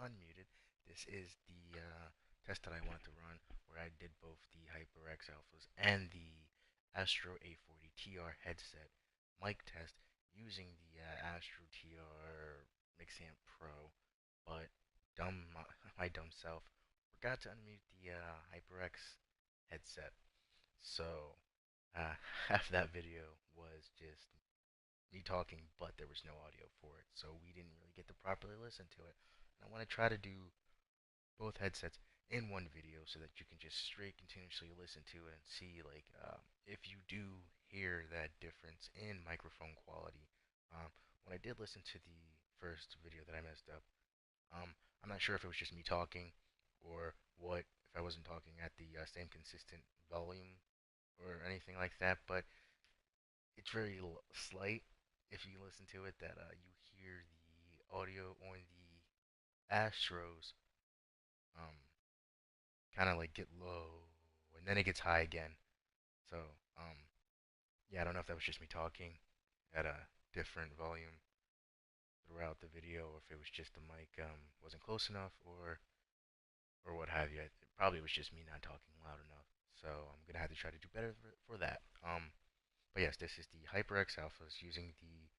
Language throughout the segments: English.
unmuted. This is the test that I wanted to run where I did both the HyperX alphas and the Astro a40 TR headset mic test using the Astro TR Mixamp Pro, but my dumb self forgot to unmute the HyperX headset. So half that video was just me talking, but there was no audio for it, so we didn't really get to properly listen to it. And I want to try to do both headsets in one video so that you can just straight continuously listen to it and see like if you do hear that difference in microphone quality. Um, when I did listen to the first video that I messed up, I'm not sure if it was just me talking or what, if I wasn't talking at the same consistent volume or anything like that, but it's very slight if you listen to it that you hear the audio on the Astros um, kind of like get low and then it gets high again. So um, yeah, I don't know if that was just me talking at a different volume throughout the video, or if it was just the mic wasn't close enough, or what have you. It probably was just me not talking loud enough. So I'm gonna have to try to do better for that. But yes, this is the HyperX Alphas using the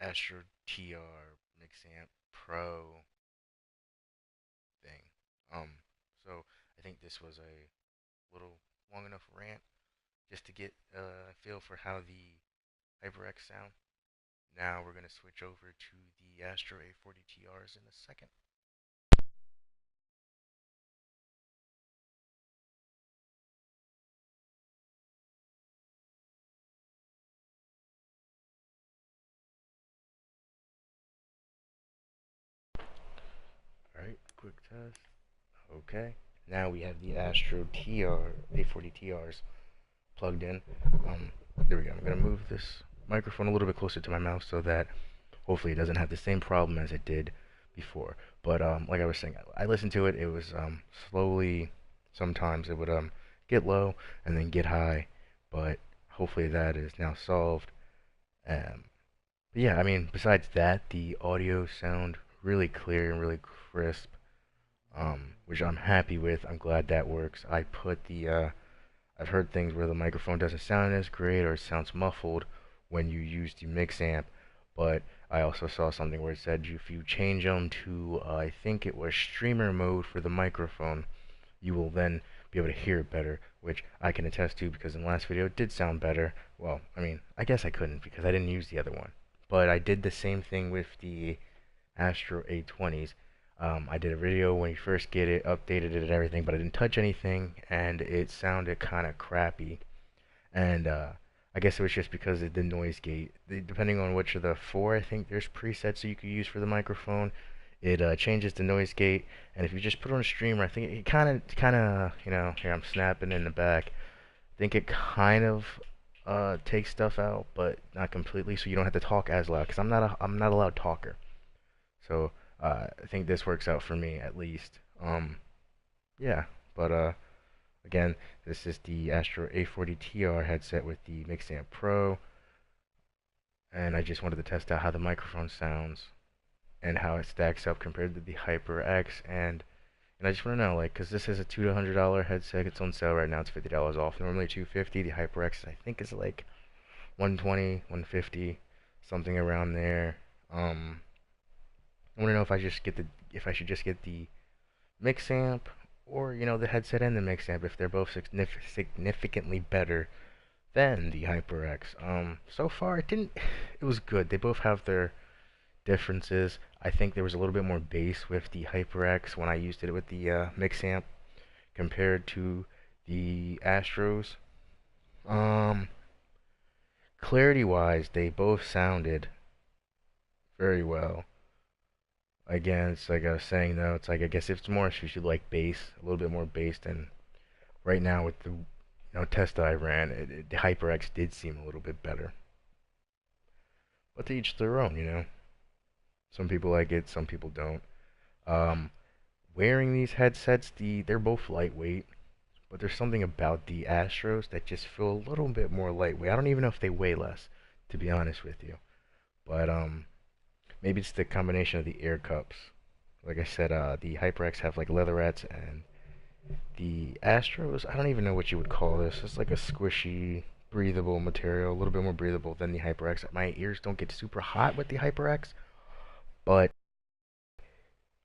Astro TR Mixamp Pro thing. So I think this was a little long enough rant just to get a feel for how the HyperX sound. Now we're gonna switch over to the Astro a40 TRs in a second. Alright, quick test. Okay. Now we have the Astro TR a40 TRs plugged in. Um, there we go. I'm gonna move this microphone a little bit closer to my mouth so that hopefully it doesn't have the same problem as it did before. But like I was saying, I listened to it. It was slowly. Sometimes it would get low and then get high, but hopefully that is now solved. But yeah, I mean, besides that, the audio sound really clear and really crisp, which I'm happy with. I'm glad that works. I've heard things where the microphone doesn't sound as great or it sounds muffled when you use the mix amp, but I also saw something where it said if you change them to, I think it was streamer mode for the microphone, you will then be able to hear it better, which I can attest to because in the last video it did sound better. Well, I mean, I guess I couldn't because I didn't use the other one. But I did the same thing with the Astro A20s. I did a video when you first get it, updated it and everything, but I didn't touch anything, and it sounded kind of crappy. And I guess it was just because of the noise gate. Depending on which of the four, I think there's presets that you could use for the microphone. It changes the noise gate, and if you just put on a streamer, I think it kind of, here I'm snapping in the back. I think it kind of takes stuff out, but not completely, so you don't have to talk as loud. Cause I'm not a loud talker, so I think this works out for me at least. Yeah, but again, this is the Astro a40 TR headset with the Mixamp Pro, and I just wanted to test out how the microphone sounds and how it stacks up compared to the HyperX, and I just want to know, like, because this is a $200 headset, it's on sale right now, it's $50 off. Normally $250. The HyperX I think is like 120, 150, something around there. I want to know if I should just get the mix amp or the headset and the mix amp if they're both significantly better than the HyperX. So far it was good. They both have their differences. I think there was a little bit more bass with the HyperX when I used it with the mix amp compared to the Astros. Um, Clarity wise, they both sounded very well. Again, it's like I was saying though, it's like I guess it's more if you should like bass, a little bit more bass than right now with the test that I ran. The HyperX did seem a little bit better, but to each their own. Some people like it, some people don't. Um, Wearing these headsets, they're both lightweight, but there's something about the Astros that just feel a little bit more lightweight. I don't even know if they weigh less, to be honest with you. But maybe it's the combination of the air cups. Like I said, the Hyperx have like leatherettes, and the Astros, I don't even know what you would call this. It's like a squishy, breathable material, a little bit more breathable than the HyperX. My ears don't get super hot with the HyperX, but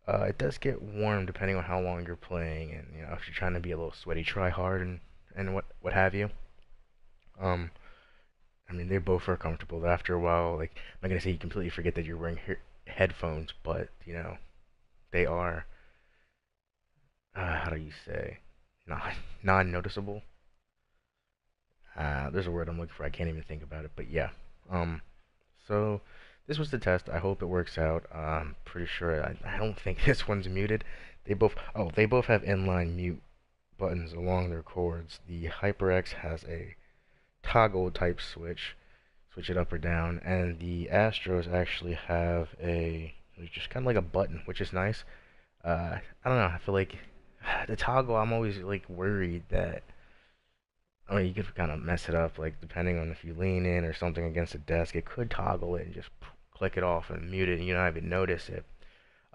it does get warm depending on how long you're playing, and you know if you're trying to be a little sweaty, try hard, and what have you. Um, I mean they both are comfortable. After a while, like I'm not gonna say you completely forget that you're wearing headphones, but you know they are how do you say non-noticeable. There's a word I'm looking for. I can't even think about it. But yeah. Um. So this was the test. I hope it works out. I'm pretty sure. I don't think this one's muted. They both have inline mute buttons along their cords. The HyperX has a toggle type switch, switch it up or down, and the Astros actually have a just kind of like a button, which is nice. I don't know. I feel like the toggle. I'm always like worried that I mean, you could kind of mess it up, like depending on if you lean in or something against a desk, it could toggle it and just click it off and mute it, and you don't even notice it.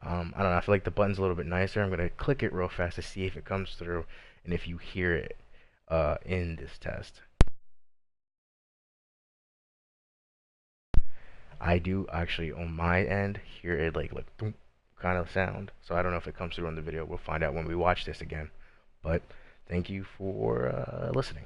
I don't know. I feel like the button's a little bit nicer. I'm gonna click it real fast to see if it comes through and if you hear it in this test. I do actually on my end hear it like thump kind of sound. So I don't know if it comes through on the video. We'll find out when we watch this again. But thank you for listening.